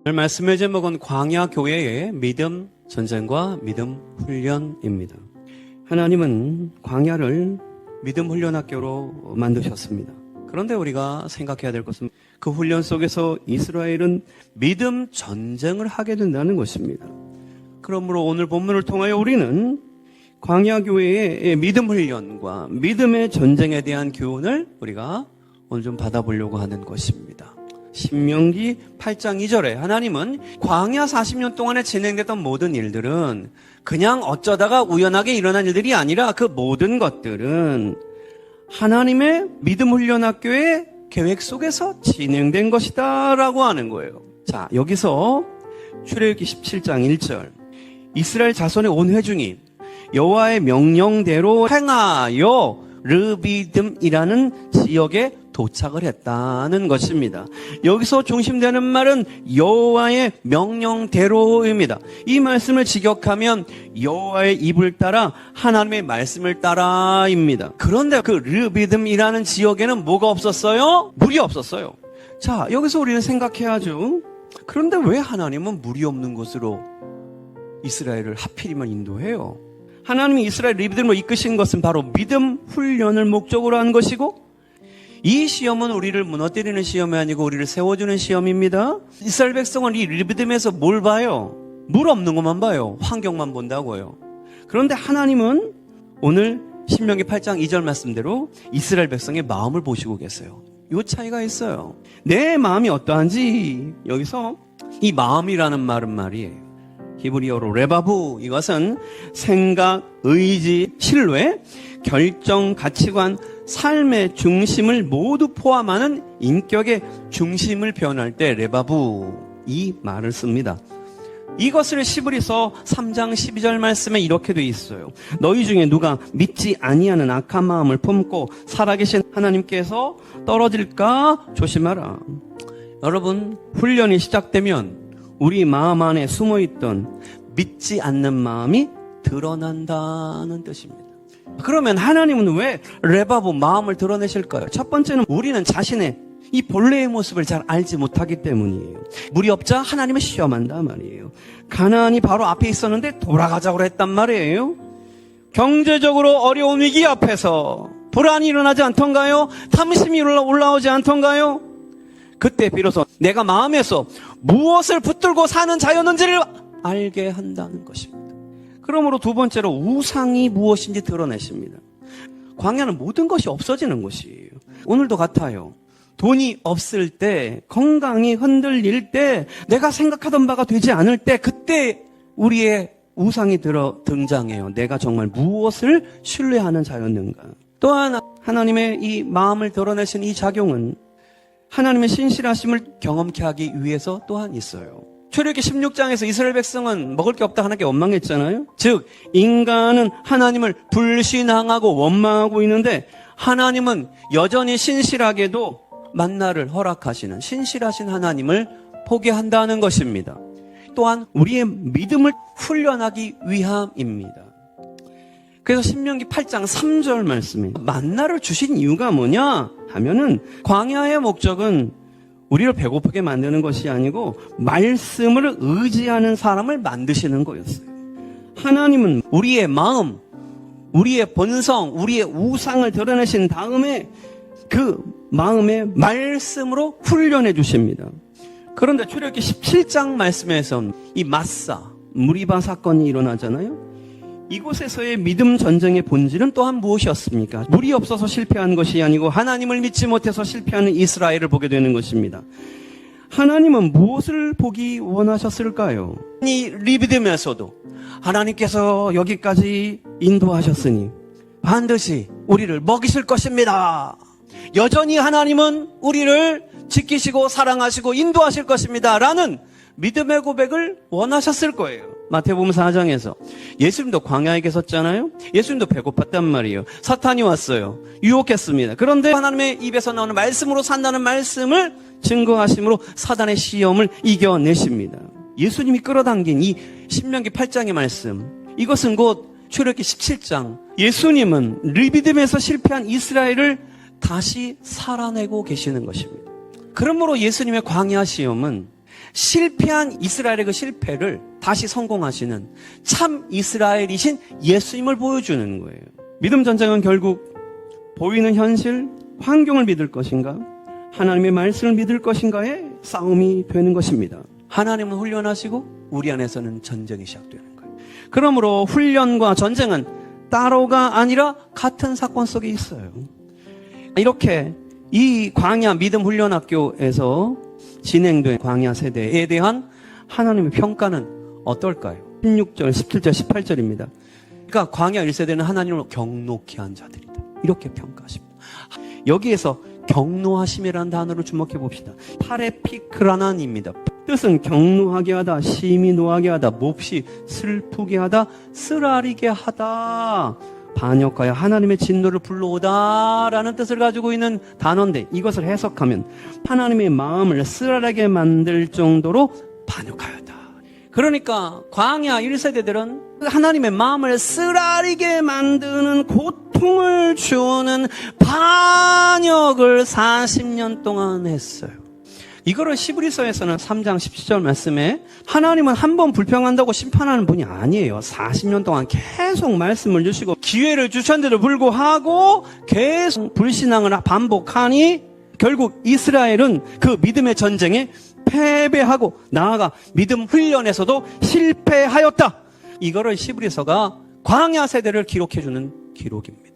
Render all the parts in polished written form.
오늘 말씀의 제목은 광야 교회의 믿음 전쟁과 믿음 훈련입니다. 하나님은 광야를 믿음 훈련 학교로 만드셨습니다. 그런데 우리가 생각해야 될 것은 그 훈련 속에서 이스라엘은 믿음 전쟁을 하게 된다는 것입니다. 그러므로 오늘 본문을 통하여 우리는 광야 교회의 믿음 훈련과 믿음의 전쟁에 대한 교훈을 우리가 오늘 좀 받아보려고 하는 것입니다. 신명기 8장 2절에 하나님은 광야 40년 동안에 진행됐던 모든 일들은 그냥 어쩌다가 우연하게 일어난 일들이 아니라 그 모든 것들은 하나님의 믿음 훈련 학교의 계획 속에서 진행된 것이다 라고 하는 거예요. 자, 여기서 출애굽기 17장 1절 이스라엘 자손의 온 회중이 여호와의 명령대로 행하여 르비딤이라는 지역에 도착을 했다는 것입니다. 여기서 중심되는 말은 여호와의 명령대로입니다. 이 말씀을 직역하면 여호와의 입을 따라 하나님의 말씀을 따라입니다. 그런데 그 르비딤이라는 지역에는 뭐가 없었어요? 물이 없었어요. 자, 여기서 우리는 생각해야죠. 그런데 왜 하나님은 물이 없는 곳으로 이스라엘을 하필이면 인도해요? 하나님이 이스라엘 르비딤으로 이끄신 것은 바로 믿음 훈련을 목적으로 한 것이고 이 시험은 우리를 무너뜨리는 시험이 아니고 우리를 세워주는 시험입니다. 이스라엘 백성은 이 르비딤에서 뭘 봐요? 물 없는 것만 봐요. 환경만 본다고요. 그런데 하나님은 오늘 신명기 8장 2절 말씀대로 이스라엘 백성의 마음을 보시고 계세요. 이 차이가 있어요. 내 마음이 어떠한지 여기서 이 마음이라는 말이에요. 히브리어로 레바부, 이것은 생각, 의지, 신뢰, 결정, 가치관, 삶의 중심을 모두 포함하는 인격의 중심을 표현할 때 레바부 이 말을 씁니다. 이것을 시브리서 3장 12절 말씀에 이렇게 돼 있어요. 너희 중에 누가 믿지 아니하는 악한 마음을 품고 살아계신 하나님께서 떨어질까 조심하라. 여러분, 훈련이 시작되면 우리 마음 안에 숨어있던 믿지 않는 마음이 드러난다는 뜻입니다. 그러면 하나님은 왜 레바부 마음을 드러내실까요? 첫 번째는 우리는 자신의 이 본래의 모습을 잘 알지 못하기 때문이에요. 물이 없자 하나님을 시험한단 말이에요. 가나안이 바로 앞에 있었는데 돌아가자고 했단 말이에요. 경제적으로 어려운 위기 앞에서 불안이 일어나지 않던가요? 탐심이 올라오지 않던가요? 그때 비로소 내가 마음에서 무엇을 붙들고 사는 자였는지를 알게 한다는 것입니다. 그러므로 두 번째로 우상이 무엇인지 드러내십니다. 광야는 모든 것이 없어지는 곳이에요. 오늘도 같아요. 돈이 없을 때, 건강이 흔들릴 때, 내가 생각하던 바가 되지 않을 때, 그때 우리의 우상이 등장해요. 내가 정말 무엇을 신뢰하는 자였는가. 또한 하나님의 이 마음을 드러내신 이 작용은 하나님의 신실하심을 경험케 하기 위해서 또한 있어요. 출애굽기 16장에서 이스라엘 백성은 먹을 게 없다 하나님께 원망했잖아요. 즉 인간은 하나님을 불신앙하고 원망하고 있는데 하나님은 여전히 신실하게도 만나를 허락하시는 신실하신 하나님을 보게 한다는 것입니다. 또한 우리의 믿음을 훈련하기 위함입니다. 그래서 신명기 8장 3절 말씀에 만나를 주신 이유가 뭐냐 하면은 광야의 목적은 우리를 배고프게 만드는 것이 아니고 말씀을 의지하는 사람을 만드시는 거였어요. 하나님은 우리의 마음, 우리의 본성, 우리의 우상을 드러내신 다음에 그 마음의 말씀으로 훈련해 주십니다. 그런데 출애굽기 17장 말씀에서 이 마사, 무리바 사건이 일어나잖아요. 이곳에서의 믿음 전쟁의 본질은 또한 무엇이었습니까? 물이 없어서 실패한 것이 아니고 하나님을 믿지 못해서 실패하는 이스라엘을 보게 되는 것입니다. 하나님은 무엇을 보기 원하셨을까요? 이 르비딤에서도 하나님께서 여기까지 인도하셨으니 반드시 우리를 먹이실 것입니다. 여전히 하나님은 우리를 지키시고 사랑하시고 인도하실 것입니다. 라는 믿음의 고백을 원하셨을 거예요. 마태복음 4장에서 예수님도 광야에 계셨잖아요. 예수님도 배고팠단 말이에요. 사탄이 왔어요. 유혹했습니다. 그런데 하나님의 입에서 나오는 말씀으로 산다는 말씀을 증거하심으로 사단의 시험을 이겨내십니다. 예수님이 끌어당긴 이 신명기 8장의 말씀, 이것은 곧 출애굽기 17장, 예수님은 르비딤에서 실패한 이스라엘을 다시 살아내고 계시는 것입니다. 그러므로 예수님의 광야 시험은 실패한 이스라엘의 그 실패를 다시 성공하시는 참 이스라엘이신 예수님을 보여주는 거예요. 믿음 전쟁은 결국 보이는 현실, 환경을 믿을 것인가, 하나님의 말씀을 믿을 것인가의 싸움이 되는 것입니다. 하나님은 훈련하시고 우리 안에서는 전쟁이 시작되는 거예요. 그러므로 훈련과 전쟁은 따로가 아니라 같은 사건 속에 있어요. 이렇게 이 광야 믿음 훈련 학교에서 진행된 광야 세대에 대한 하나님의 평가는 어떨까요? 16절, 17절, 18절입니다. 그러니까 광야 1세대는 하나님을 경노케 한 자들이다. 이렇게 평가하십니다. 여기에서 경노하심이라는 단어를 주목해 봅시다. 파레피크라난입니다. 뜻은 경노하게 하다, 심히 노하게 하다, 몹시 슬프게 하다, 쓰라리게 하다, 반역하여 하나님의 진노를 불러오다라는 뜻을 가지고 있는 단어인데, 이것을 해석하면 하나님의 마음을 쓰라리게 만들 정도로 반역하였다. 그러니까 광야 1세대들은 하나님의 마음을 쓰라리게 만드는 고통을 주는 반역을 40년 동안 했어요. 이거를 히브리서에서는 3장 17절 말씀에 하나님은 한 번 불평한다고 심판하는 분이 아니에요. 40년 동안 계속 말씀을 주시고 기회를 주셨는데도 불구하고 계속 불신앙을 반복하니 결국 이스라엘은 그 믿음의 전쟁에 패배하고 나아가 믿음 훈련에서도 실패하였다. 이거를 히브리서가 광야 세대를 기록해주는 기록입니다.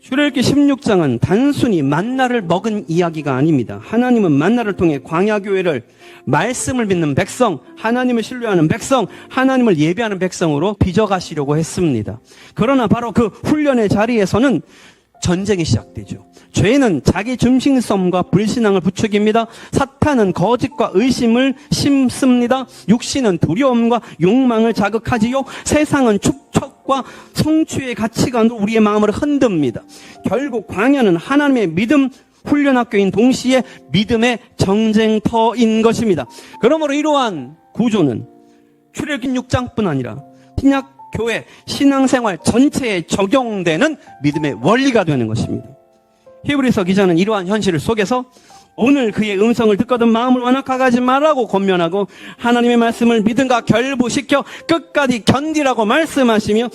출애굽기 16장은 단순히 만나를 먹은 이야기가 아닙니다. 하나님은 만나를 통해 광야 교회를 말씀을 믿는 백성, 하나님을 신뢰하는 백성, 하나님을 예배하는 백성으로 빚어가시려고 했습니다. 그러나 바로 그 훈련의 자리에서는 전쟁이 시작되죠. 죄는 자기 중심성과 불신앙을 부추깁니다. 사탄은 거짓과 의심을 심습니다. 육신은 두려움과 욕망을 자극하지요. 세상은 축척과 성취의 가치관으로 우리의 마음을 흔듭니다. 결국 광야는 하나님의 믿음 훈련학교인 동시에 믿음의 정쟁터인 것입니다. 그러므로 이러한 구조는 출애굽기 6장뿐 아니라 신약 교회, 신앙생활 전체에 적용되는 믿음의 원리가 되는 것입니다. 히브리서 기자는 이러한 현실 속에서 오늘 그의 음성을 듣거든 마음을 완악하게 하지 말라고 권면하고 하나님의 말씀을 믿음과 결부시켜 끝까지 견디라고 말씀하시며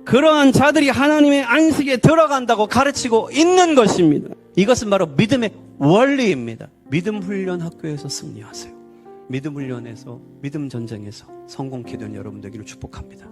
그러한 자들이 하나님의 안식에 들어간다고 가르치고 있는 것입니다. 이것은 바로 믿음의 원리입니다. 믿음 훈련 학교에서 승리하세요. 믿음 훈련에서, 믿음 전쟁에서 성공케 된 여러분 되기를 축복합니다.